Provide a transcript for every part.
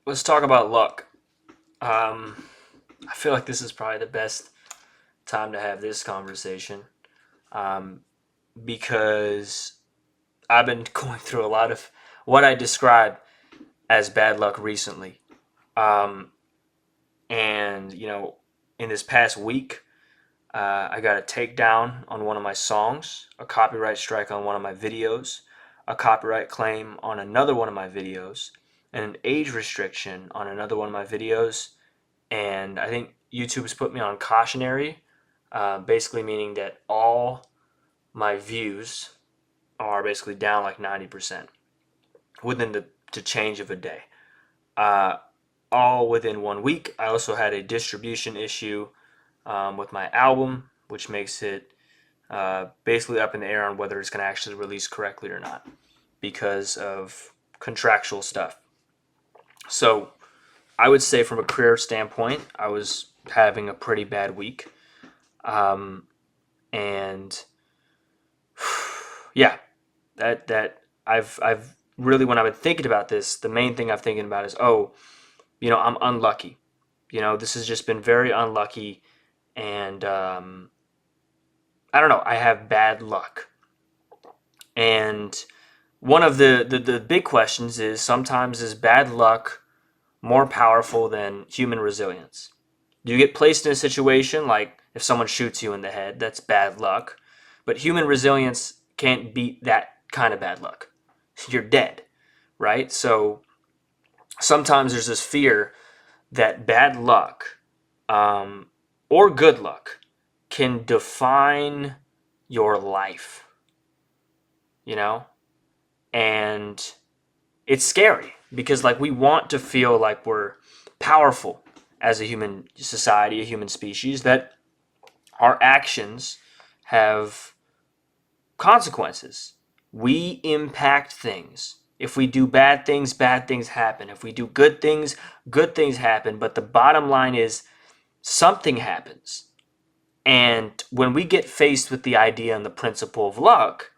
Let's talk about luck. Um, I feel like this is probably the best time to have this conversation um, because I've been going through a lot of what I describe as bad luck recently. Um, and, in this past week, I got a takedown on one of my songs, a copyright strike on one of my videos, a copyright claim on another one of my videos, and an age restriction on another one of my videos. And I think YouTube has put me on cautionary, basically meaning that all my views are basically down like 90% within the change of a day. Uh, all within 1 week. I also had a distribution issue with my album, which makes it basically up in the air on whether it's going to actually release correctly or not because of contractual stuff. So I would say, from a career standpoint, I was having a pretty bad week. Um, and yeah, that I've really, when I've been thinking about this, the main thing I'm thinking about is, I'm unlucky. This has just been very unlucky, and I don't know. I have bad luck, and one of the big questions is, sometimes is bad luck more powerful than human resilience? You get placed in a situation like, if someone shoots you in the head, that's bad luck. But human resilience can't beat that kind of bad luck. You're dead, right? So sometimes there's this fear that bad luck um, or good luck can define your life, you know? And it's scary because, like, we want to feel like we're powerful as a human society, a human species, that our actions have consequences. We impact things. If we do bad things happen. If we do good things happen. But the bottom line is, something happens. And when we get faced with the idea and the principle of luck,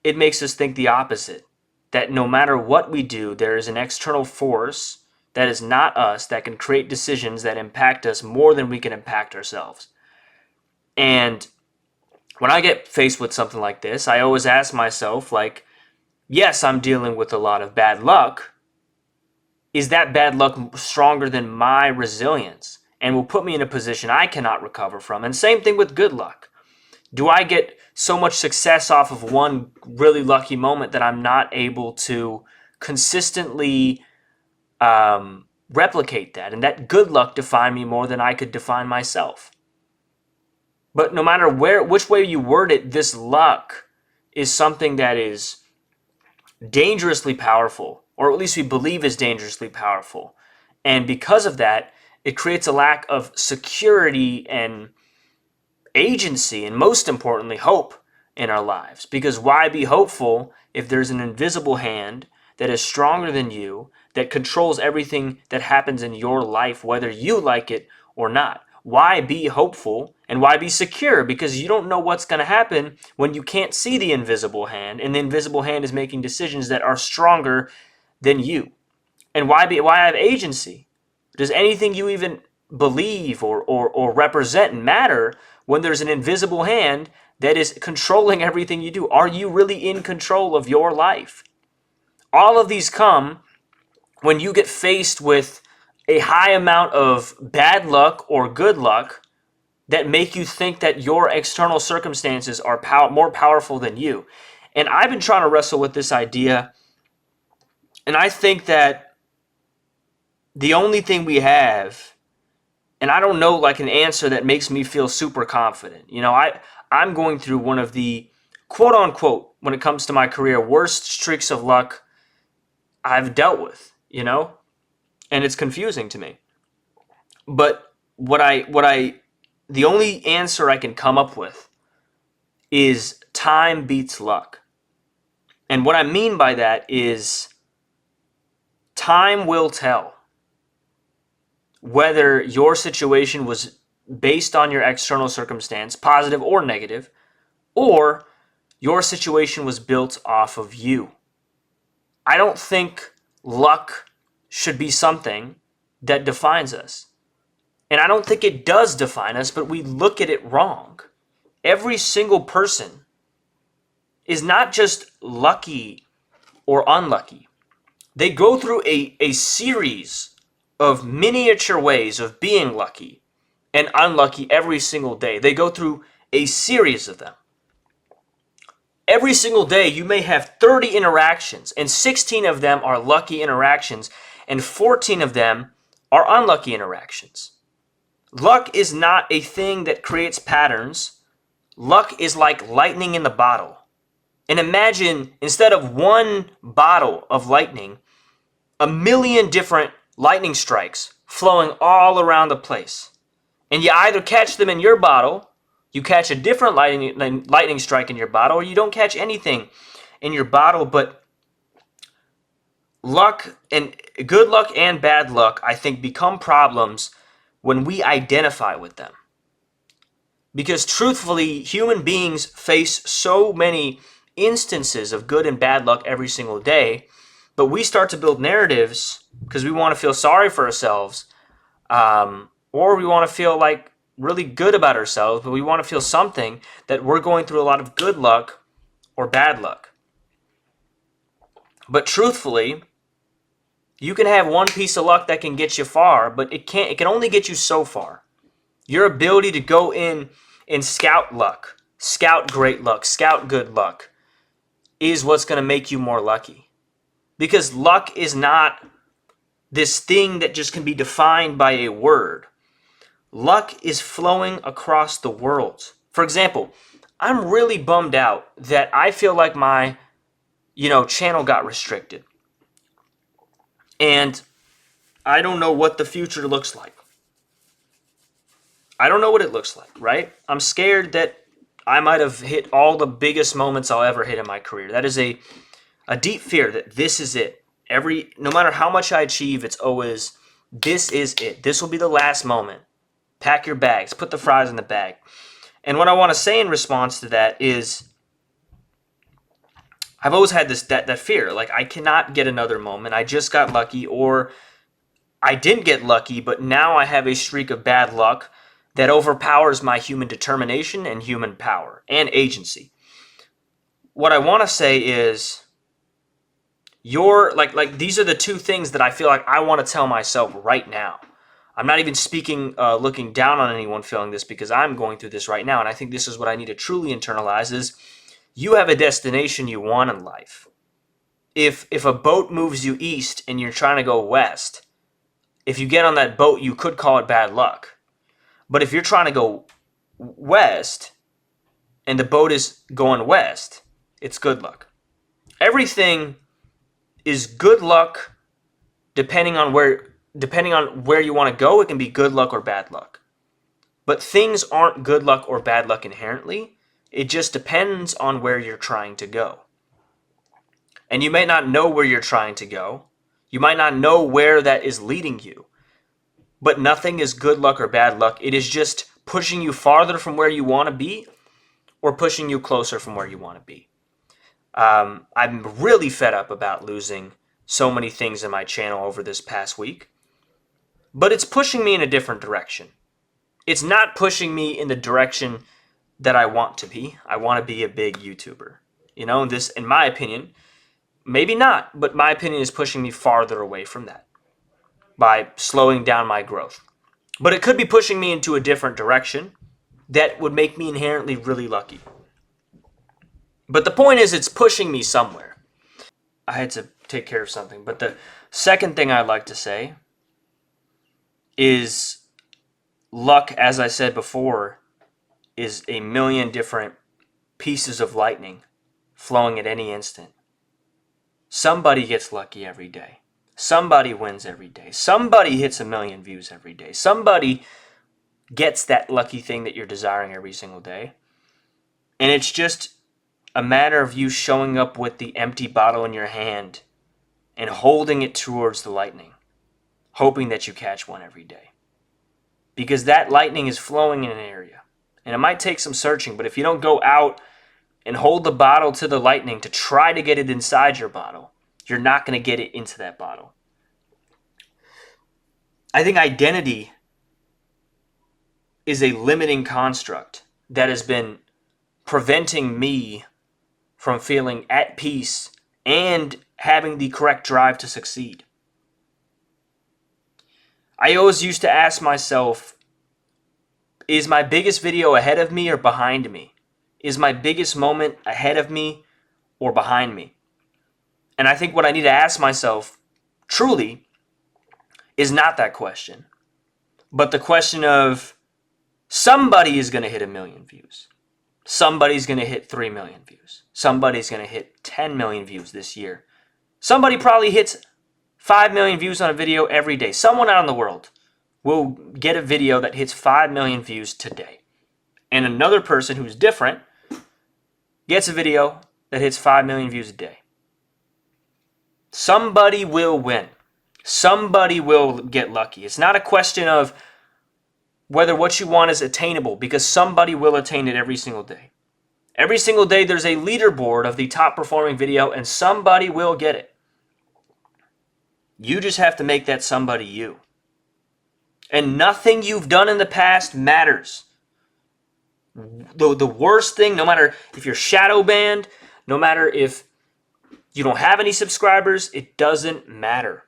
it makes us think the opposite. That no matter what we do, there is an external force that is not us that can create decisions that impact us more than we can impact ourselves. And when I get faced with something like this, I always ask myself, like, yes, I'm dealing with a lot of bad luck. Is that bad luck stronger than my resilience and will put me in a position I cannot recover from? And same thing with good luck. Do I get so much success off of one really lucky moment that I'm not able to consistently replicate that? And that good luck define me more than I could define myself. But no matter which way you word it, this luck is something that is dangerously powerful, or at least we believe is dangerously powerful. And because of that, it creates a lack of security and agency, and most importantly, hope in our lives. Because why be hopeful if there's an invisible hand that is stronger than you, that controls everything that happens in your life, whether you like it or not? Why be hopeful and why be secure? Because you don't know what's going to happen when you can't see the invisible hand, and the invisible hand is making decisions that are stronger than you. And why have agency? Does anything you even believe or represent matter when there's an invisible hand that is controlling everything you do? Are you really in control of your life? All of these come when you get faced with a high amount of bad luck or good luck that make you think that your external circumstances are more powerful than you. And I've been trying to wrestle with this idea, and I think that the only thing we have, and I don't know, like, an answer that makes me feel super confident. I'm going through one of the, quote unquote, when it comes to my career, worst streaks of luck I've dealt with, and it's confusing to me. But the only answer I can come up with is time beats luck. And what I mean by that is, time will tell whether your situation was based on your external circumstance, positive or negative, or your situation was built off of you. I don't think luck should be something that defines us. And I don't think it does define us, but we look at it wrong. Every single person is not just lucky or unlucky. They go through a series of miniature ways of being lucky and unlucky every single day. They go through a series of them. Every single day, you may have 30 interactions, and 16 of them are lucky interactions, and 14 of them are unlucky interactions. Luck is not a thing that creates patterns. Luck is like lightning in the bottle. And imagine, instead of one bottle of lightning, a million different lightning strikes flowing all around the place. And you either catch them in your bottle, you catch a different lightning strike in your bottle, or you don't catch anything in your bottle. But luck, and good luck and bad luck, I think, become problems when we identify with them. Because truthfully, human beings face so many instances of good and bad luck every single day, but we start to build narratives because we want to feel sorry for ourselves, or we want to feel like really good about ourselves, but we want to feel something that we're going through a lot of good luck or bad luck. But truthfully, you can have one piece of luck that can get you far, but it can only get you so far. Your ability to go in and scout luck, scout great luck, scout good luck, is what's going to make you more lucky. Because luck is not this thing that just can be defined by a word. Luck is flowing across the world. For example, I'm really bummed out that I feel like my, channel got restricted. And I don't know what the future looks like. I don't know what it looks like, right? I'm scared that I might have hit all the biggest moments I'll ever hit in my career. That is a deep fear that this is it. No matter how much I achieve, it's always, this is it. This will be the last moment. Pack your bags. Put the fries in the bag. And what I want to say in response to that is, I've always had that fear. Like, I cannot get another moment. I just got lucky, or I didn't get lucky, but now I have a streak of bad luck that overpowers my human determination and human power and agency. What I want to say is, these are the two things that I feel like I want to tell myself right now. I'm not even speaking, looking down on anyone feeling this, because I'm going through this right now. And I think this is what I need to truly internalize is, you have a destination you want in life. If a boat moves you east and you're trying to go west, if you get on that boat, you could call it bad luck. But if you're trying to go west and the boat is going west, it's good luck. Everything is good luck depending on where you want to go. It can be good luck or bad luck. But things aren't good luck or bad luck inherently. It just depends on where you're trying to go. And you may not know where you're trying to go. You might not know where that is leading you. But nothing is good luck or bad luck. It is just pushing you farther from where you want to be, or pushing you closer from where you want to be. I'm really fed up about losing so many things in my channel over this past week. But it's pushing me in a different direction. It's not pushing me in the direction that I want to be. I want to be a big YouTuber. This, in my opinion, maybe not, but my opinion is pushing me farther away from that by slowing down my growth. But it could be pushing me into a different direction that would make me inherently really lucky. But the point is, it's pushing me somewhere. I had to take care of something. But the second thing I'd like to say is luck, as I said before, is a million different pieces of lightning flowing at any instant. Somebody gets lucky every day. Somebody wins every day. Somebody hits 1 million views every day. Somebody gets that lucky thing that you're desiring every single day. And it's just a matter of you showing up with the empty bottle in your hand and holding it towards the lightning, hoping that you catch one every day. Because that lightning is flowing in an area. And it might take some searching, but if you don't go out and hold the bottle to the lightning to try to get it inside your bottle, you're not going to get it into that bottle. I think identity is a limiting construct that has been preventing me from feeling at peace and having the correct drive to succeed. I always used to ask myself, is my biggest video ahead of me or behind me? Is my biggest moment ahead of me or behind me? And I think what I need to ask myself truly is not that question, but the question of somebody is going to hit 1 million views. Somebody's going to hit 3 million views. Somebody's going to hit 10 million views this year. Somebody probably hits 5 million views on a video every day. Someone out in the world will get a video that hits 5 million views today. And another person who's different gets a video that hits 5 million views a day. Somebody will win. Somebody will get lucky. It's not a question of whether what you want is attainable, because somebody will attain it every single day. Every single day there's a leaderboard of the top performing video and somebody will get it. You just have to make that somebody you. And nothing you've done in the past matters. The worst thing, no matter if you're shadow banned, no matter if you don't have any subscribers, it doesn't matter.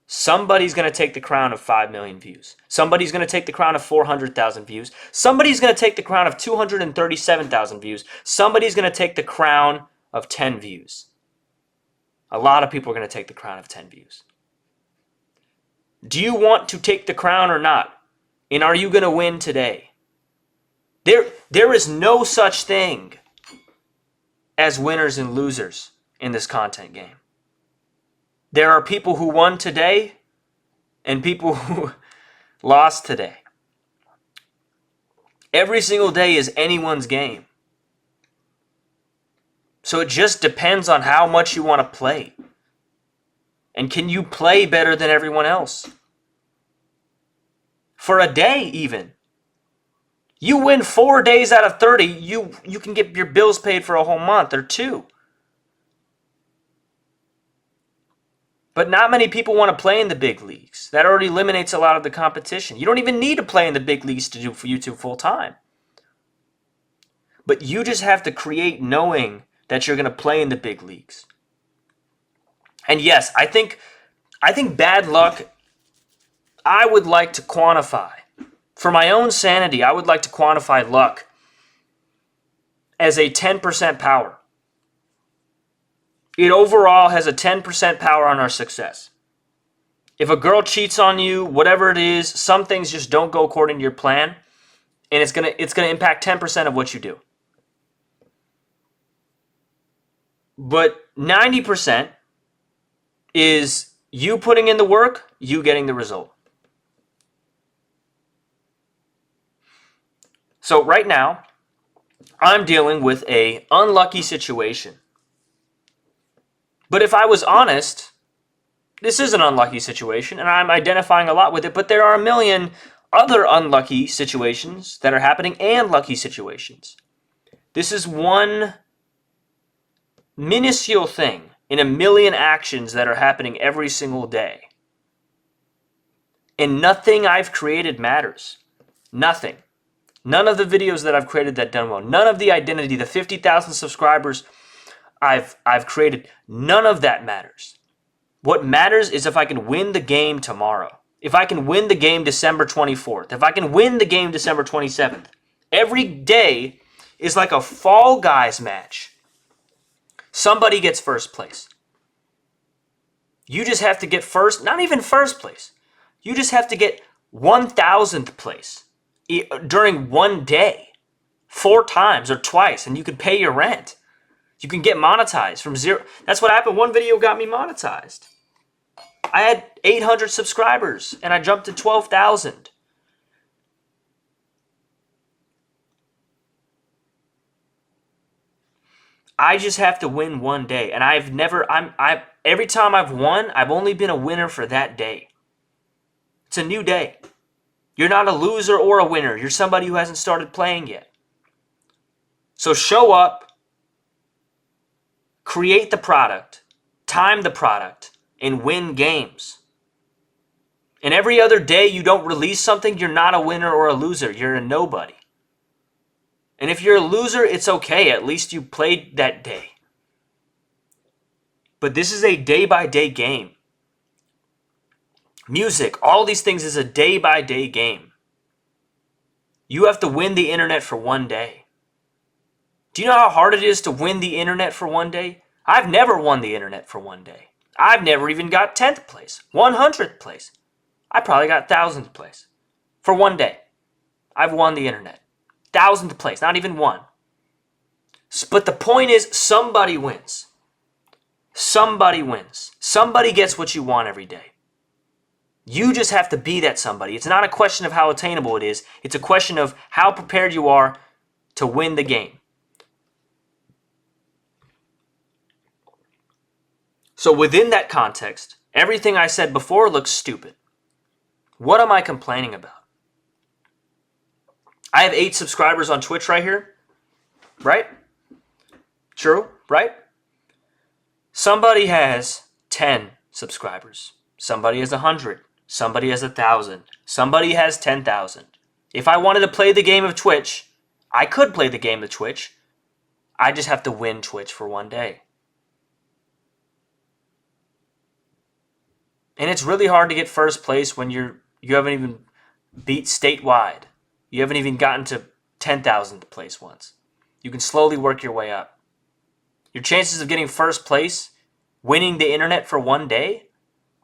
Somebody's going to take the crown of 5 million views. Somebody's going to take the crown of 400,000 views. Somebody's going to take the crown of 237,000 views. Somebody's going to take the crown of 10 views. A lot of people are going to take the crown of 10 views. Do you want to take the crown or not? And are you going to win today? There is no such thing as winners and losers in this content game. There are people who won today and people who lost today. Every single day is anyone's game. So it just depends on how much you want to play. And can you play better than everyone else? For a day even. You win 4 days out of 30, you can get your bills paid for a whole month or 2. But not many people want to play in the big leagues. That already eliminates a lot of the competition. You don't even need to play in the big leagues to do for YouTube full time. But you just have to create knowing that you're going to play in the big leagues. And yes, I think bad luck, I would like to quantify. For my own sanity, I would like to quantify luck as a 10% power. It overall has a 10% power on our success. If a girl cheats on you, whatever it is, some things just don't go according to your plan, and it's gonna impact 10% of what you do. But 90% is you putting in the work, you getting the result. So right now, I'm dealing with an unlucky situation. But if I was honest, this is an unlucky situation, and I'm identifying a lot with it, but there are a million other unlucky situations that are happening and lucky situations. This is one minuscule thing in a million actions that are happening every single day. And nothing I've created matters. Nothing. None of the videos that I've created that done well. None of the identity, the 50,000 subscribers I've created, none of that matters. What matters is if I can win the game tomorrow. If I can win the game December 24th. If I can win the game December 27th. Every day is like a Fall Guys match. Somebody gets first place. You just have to get first, not even first place. You just have to get 1,000th place during one day. 4 times or twice, and you could pay your rent. You can get monetized from 0. That's what happened. One video got me monetized. I had 800 subscribers, and I jumped to 12,000. I just have to win one day, and every time I've won, I've only been a winner for that day. It's a new day. You're not a loser or a winner. You're somebody who hasn't started playing yet. So show up. Create the product, time the product, and win games. And every other day you don't release something, you're not a winner or a loser. You're a nobody. And if you're a loser, it's okay. At least you played that day. But this is a day-by-day game. Music, all these things is a day-by-day game. You have to win the internet for one day. Do you know how hard it is to win the internet for one day? I've never won the internet for one day. I've never even got 10th place, 100th place. I probably got 1000th place for one day. I've won the internet. 1000th place, not even one. But the point is, somebody wins. Somebody wins. Somebody gets what you want every day. You just have to be that somebody. It's not a question of how attainable it is. It's a question of how prepared you are to win the game. So within that context, everything I said before looks stupid. What am I complaining about? I have 8 subscribers on Twitch right here. Right? True, right? Somebody has 10 subscribers. Somebody has 100. Somebody has 1,000. Somebody has 10,000. If I wanted to play the game of Twitch, I could play the game of Twitch. I just have to win Twitch for one day. And it's really hard to get first place when you haven't even beat statewide. You haven't even gotten to 10,000th place once. You can slowly work your way up. Your chances of getting first place, winning the internet for one day,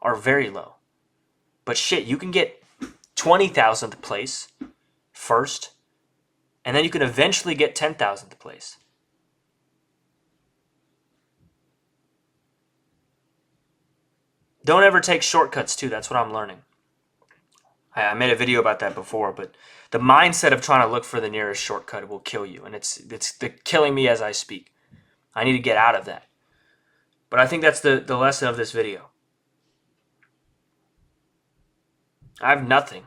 are very low. But shit, you can get 20,000th place first, and then you can eventually get 10,000th place. Don't ever take shortcuts too. That's what I'm learning. I made a video about that before, but the mindset of trying to look for the nearest shortcut will kill you, and it's killing me as I speak. I need to get out of that. But I think that's the lesson of this video. I have nothing.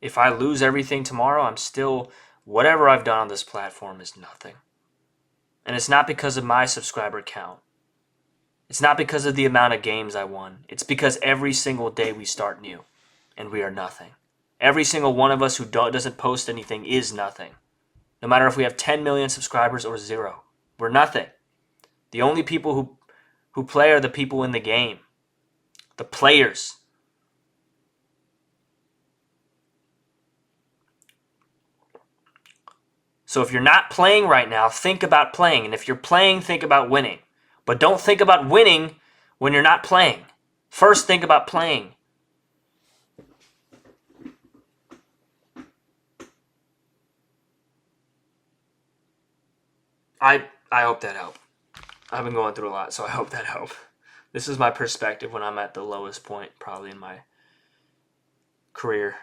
If I lose everything tomorrow, I'm still, whatever I've done on this platform is nothing. And it's not because of my subscriber count. It's not because of the amount of games I won. It's because every single day we start new, and we are nothing. Every single one of us who doesn't post anything is nothing. No matter if we have 10 million subscribers or 0. We're nothing. The only people who play are the people in the game. The players. So if you're not playing right now, think about playing. And if you're playing, think about winning. But don't think about winning when you're not playing. First, think about playing. I hope that helped. I've been going through a lot, so I hope that helped. This is my perspective when I'm at the lowest point, probably in my career,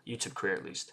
YouTube career at least.